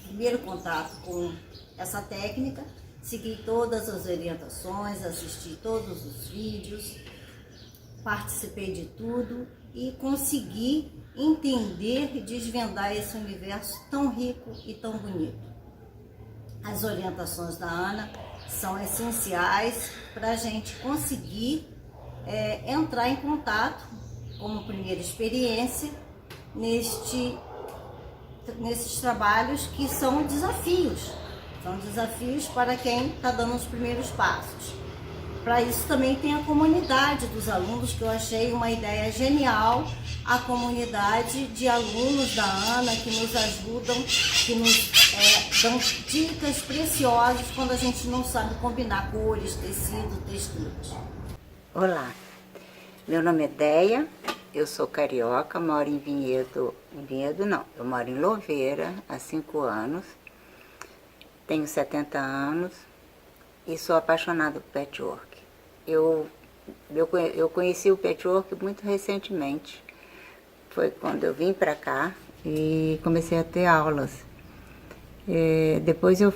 primeiro contato com essa técnica. Segui todas as orientações, assisti todos os vídeos, participei de tudo e consegui entender e desvendar esse universo tão rico e tão bonito. As orientações da Ana são essenciais para a gente conseguir entrar em contato, como primeira experiência, nesses trabalhos que são desafios. São desafios para quem está dando os primeiros passos. Para isso também tem a comunidade dos alunos, que eu achei uma ideia genial, a comunidade de alunos da Ana que nos ajudam, que nos dão dicas preciosas quando a gente não sabe combinar cores, tecido, texturas. Olá, meu nome é Deia, eu sou carioca, moro em Vinhedo não, eu moro em Louveira há 5 anos, tenho 70 anos e sou apaixonada por patchwork. Eu conheci o patchwork muito recentemente, foi quando eu vim para cá e comecei a ter aulas. Depois eu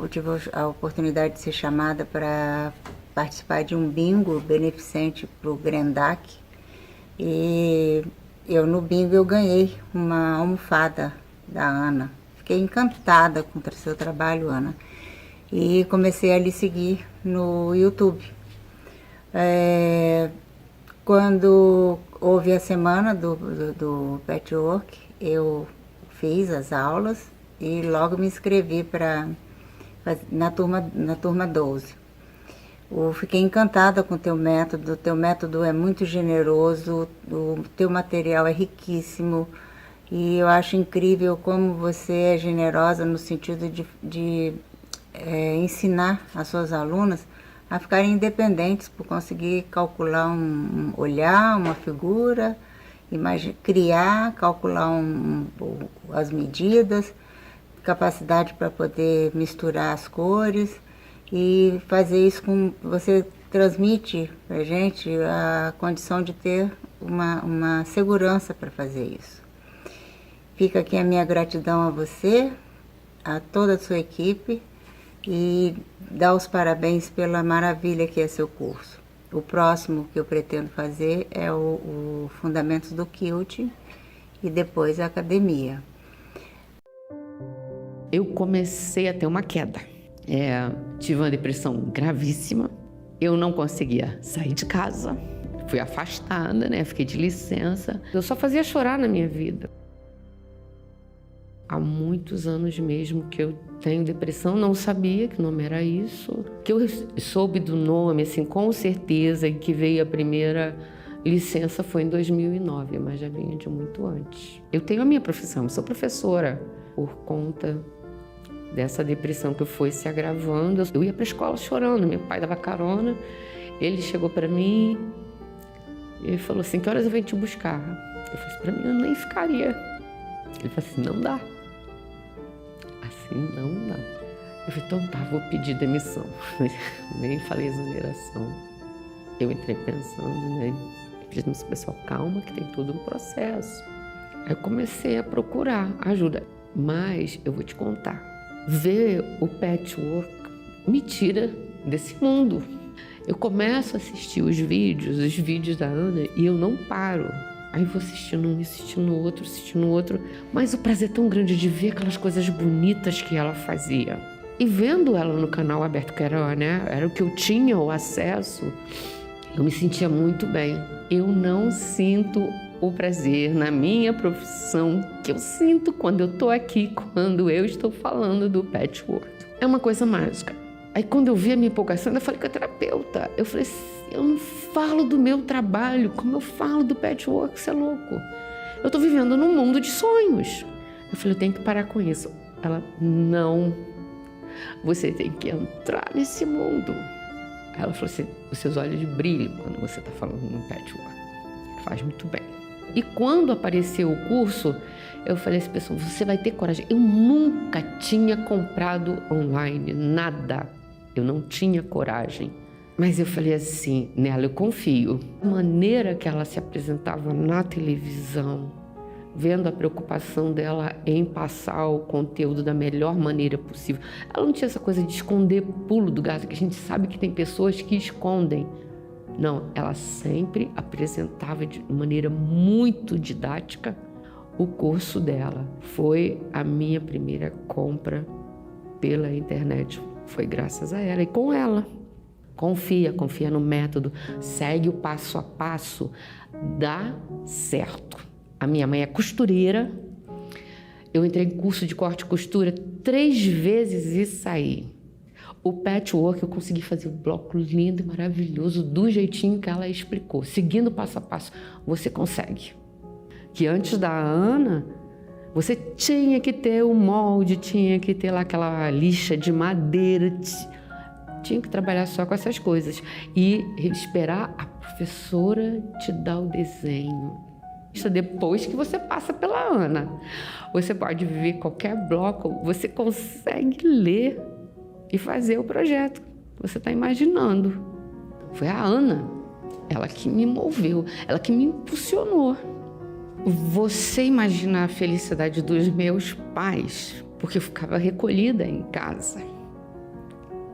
tive a oportunidade de ser chamada para participar de um bingo beneficente para o Grendac, e no bingo eu ganhei uma almofada da Ana. Fiquei encantada com o seu trabalho, Ana, e comecei a lhe seguir no YouTube. Quando houve a semana do patchwork, eu fiz as aulas e logo me inscrevi na turma 12. Fiquei encantada com o teu método é muito generoso, o teu material é riquíssimo e eu acho incrível como você é generosa no sentido de ensinar as suas alunas a ficarem independentes por conseguir calcular olhar uma figura, criar, calcular as medidas, capacidade para poder misturar as cores e fazer isso você transmite para a gente a condição de ter uma segurança para fazer isso. Fica aqui a minha gratidão a você, a toda a sua equipe e dar os parabéns pela maravilha que é seu curso. O próximo que eu pretendo fazer é o Fundamentos do Quilt e depois a Academia. Eu comecei a ter uma queda. Tive uma depressão gravíssima. Eu não conseguia sair de casa. Fui afastada, né? Fiquei de licença. Eu só fazia chorar na minha vida. Há muitos anos mesmo que eu tenho depressão, não sabia que o nome era isso. Que eu soube do nome, assim, com certeza, e que veio a primeira licença foi em 2009, mas já vinha de muito antes. Eu tenho a minha profissão, eu sou professora. Por conta dessa depressão que foi se agravando, eu ia para a escola chorando, meu pai dava carona, ele chegou para mim e falou assim, que horas eu venho te buscar? Eu falei assim, para mim eu nem ficaria. Ele falou assim, não dá. Assim, não dá. Eu falei, então tá, vou pedir demissão. Nem falei exoneração. Eu entrei pensando, né? Eu disse, pessoal, calma que tem todo um processo. Aí eu comecei a procurar ajuda. Mas eu vou te contar, ver o patchwork me tira desse mundo. Eu começo a assistir os vídeos da Ana e eu não paro. Aí vou assistindo um, assistindo outro. Mas o prazer é tão grande de ver aquelas coisas bonitas que ela fazia. E vendo ela no canal aberto, que era, né, era o que eu tinha o acesso, eu me sentia muito bem. Eu não sinto o prazer na minha profissão que eu sinto quando eu tô aqui, quando eu estou falando do patchwork. É uma coisa mágica. Aí quando eu vi a minha empolgação, eu falei com a terapeuta, eu falei assim, eu não falo do meu trabalho como eu falo do patchwork, você é louco. Eu tô vivendo num mundo de sonhos. Eu falei, eu tenho que parar com isso. Ela, não, você tem que entrar nesse mundo. Aí ela falou assim, os seus olhos brilham quando você tá falando no patchwork. Faz muito bem. E quando apareceu o curso, eu falei assim, pessoal, você vai ter coragem. Eu nunca tinha comprado online, nada. Eu não tinha coragem. Mas eu falei assim, nela eu confio. A maneira que ela se apresentava na televisão, vendo a preocupação dela em passar o conteúdo da melhor maneira possível. Ela não tinha essa coisa de esconder pulo do gato, que a gente sabe que tem pessoas que escondem. Não, ela sempre apresentava de maneira muito didática o curso dela. Foi a minha primeira compra pela internet. Foi graças a ela e com ela. Confia no método, segue o passo a passo, dá certo. A minha mãe é costureira. Eu entrei em curso de corte e costura 3 vezes e saí. O patchwork eu consegui fazer um bloco lindo e maravilhoso do jeitinho que ela explicou. Seguindo passo a passo, você consegue. Que antes da Ana, você tinha que ter o molde, tinha que ter lá aquela lixa de madeira, tinha que trabalhar só com essas coisas. E esperar a professora te dar o desenho. Isso depois que você passa pela Ana. Você pode ver qualquer bloco, você consegue ler e fazer o projeto que você está imaginando. Foi a Ana, ela que me moveu, ela que me impulsionou. Você imagina a felicidade dos meus pais, porque eu ficava recolhida em casa.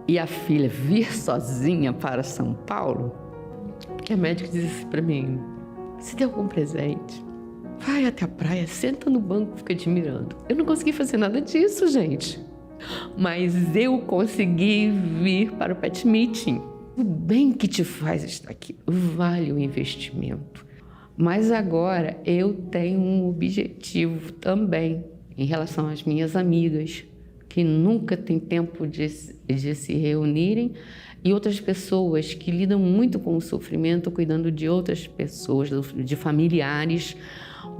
E a filha vir sozinha para São Paulo, porque a médica disse para mim, se der algum presente, vai até a praia, senta no banco e fica admirando. Eu não consegui fazer nada disso, gente. Mas eu consegui vir para o Pet Meeting. O bem que te faz estar aqui vale o investimento. Mas agora eu tenho um objetivo também, em relação às minhas amigas, que nunca têm tempo de se reunirem, e outras pessoas que lidam muito com o sofrimento, cuidando de outras pessoas, de familiares.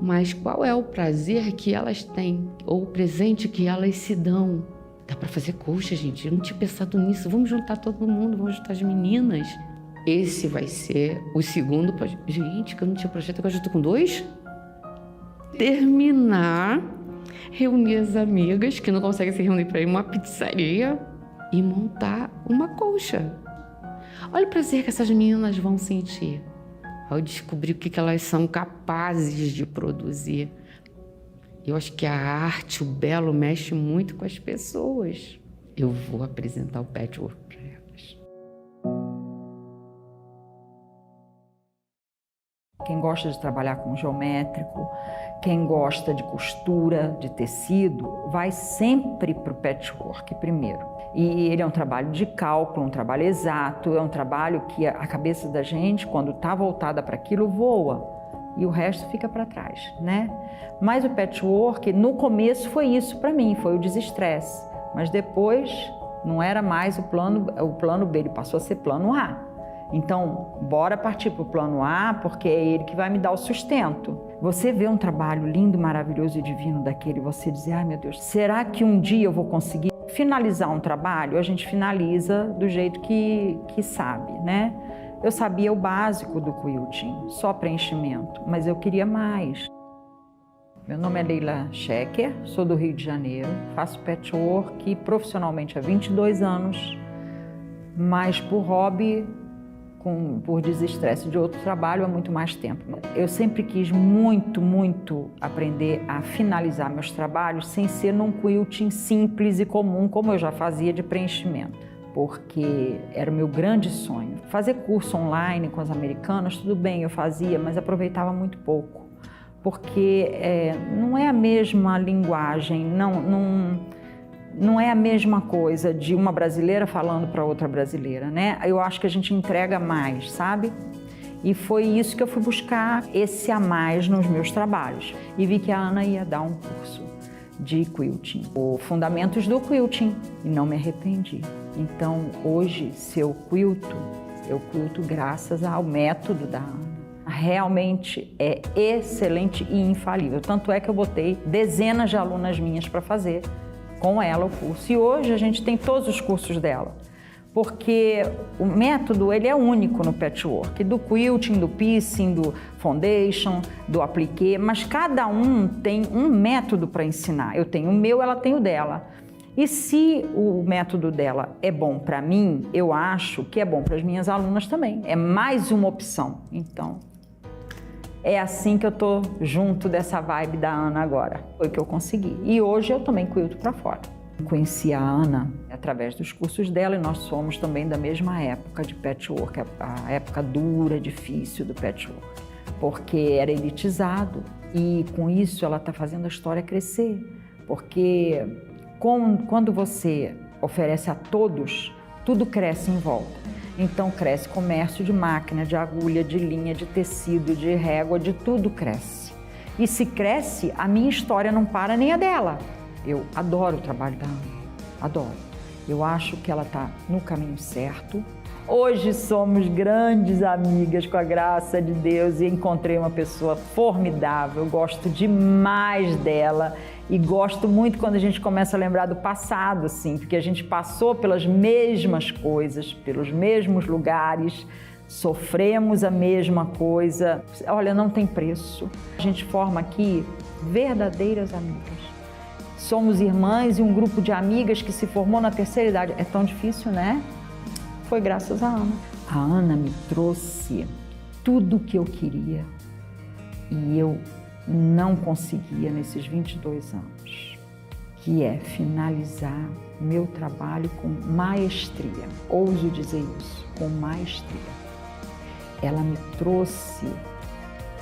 Mas qual é o prazer que elas têm, ou o presente que elas se dão? Dá para fazer coxa, gente, eu não tinha pensado nisso. Vamos juntar todo mundo, vamos juntar as meninas. Esse vai ser o segundo projeto. Gente, que eu não tinha projeto, agora eu estou com 2. Terminar, reunir as amigas que não conseguem se reunir para ir uma pizzaria e montar uma colcha. Olha o prazer que essas meninas vão sentir ao descobrir o que elas são capazes de produzir. Eu acho que a arte, o belo, mexe muito com as pessoas. Eu vou apresentar o patchwork para elas. Quem gosta de trabalhar com geométrico, quem gosta de costura, de tecido, vai sempre para o patchwork primeiro. E ele é um trabalho de cálculo, um trabalho exato, é um trabalho que a cabeça da gente, quando está voltada para aquilo, voa. E o resto fica para trás, né? Mas o patchwork, no começo foi isso para mim, foi o desestresse. Mas depois não era mais o plano B, ele passou a ser plano A. Então, bora partir para o plano A, porque é ele que vai me dar o sustento. Você vê um trabalho lindo, maravilhoso e divino daquele, você diz, ai meu Deus, será que um dia eu vou conseguir finalizar um trabalho? A gente finaliza do jeito que sabe, né? Eu sabia o básico do quilting, só preenchimento, mas eu queria mais. Meu nome é Leila Schecker, sou do Rio de Janeiro, faço patchwork profissionalmente há 22 anos, mas por hobby, por desestresse de outro trabalho há muito mais tempo. Eu sempre quis muito aprender a finalizar meus trabalhos sem ser num quilting simples e comum, como eu já fazia de preenchimento, porque era o meu grande sonho. Fazer curso online com as americanas, tudo bem, eu fazia, mas aproveitava muito pouco, porque não é a mesma linguagem, não é a mesma coisa de uma brasileira falando para outra brasileira, né? Eu acho que a gente entrega mais, sabe? E foi isso que eu fui buscar, esse a mais nos meus trabalhos. E vi que a Ana ia dar um curso de quilting, o Fundamentos do Quilting, e não me arrependi. Então, hoje, se eu quilto graças ao método da Ana. Realmente é excelente e infalível. Tanto é que eu botei dezenas de alunas minhas para fazer com ela o curso. E hoje a gente tem todos os cursos dela, porque o método ele é único no patchwork, do quilting, do piecing, do foundation, do appliqué, mas cada um tem um método para ensinar. Eu tenho o meu, ela tem o dela. E se o método dela é bom para mim, eu acho que é bom para as minhas alunas também. É mais uma opção. Então, é assim que eu tô junto dessa vibe da Ana agora. Foi que eu consegui. E hoje eu também quilto para fora. Conheci a Ana através dos cursos dela e nós somos também da mesma época de patchwork, a época dura, difícil do patchwork, porque era elitizado e com isso ela está fazendo a história crescer, porque quando você oferece a todos, tudo cresce em volta. Então cresce comércio de máquina, de agulha, de linha, de tecido, de régua, de tudo cresce. E se cresce, a minha história não para nem a dela. Eu adoro o trabalho da Ana, adoro. Eu acho que ela está no caminho certo. Hoje somos grandes amigas, com a graça de Deus, e encontrei uma pessoa formidável, eu gosto demais dela e gosto muito quando a gente começa a lembrar do passado, assim, porque a gente passou pelas mesmas coisas, pelos mesmos lugares, sofremos a mesma coisa. Olha, não tem preço. A gente forma aqui verdadeiras amigas. Somos irmãs e um grupo de amigas que se formou na terceira idade. É tão difícil, né? Foi graças à Ana. A Ana me trouxe tudo o que eu queria e eu não conseguia nesses 22 anos, que é finalizar meu trabalho com maestria. Ouso dizer isso, com maestria. Ela me trouxe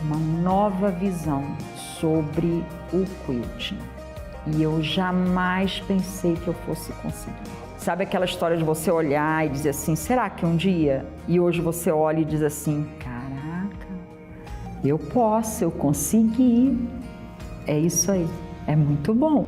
uma nova visão sobre o quilting e eu jamais pensei que eu fosse conseguir. Sabe aquela história de você olhar e dizer assim, será que um dia? E hoje você olha e diz assim, caraca, eu posso, eu consegui. É isso aí. É muito bom.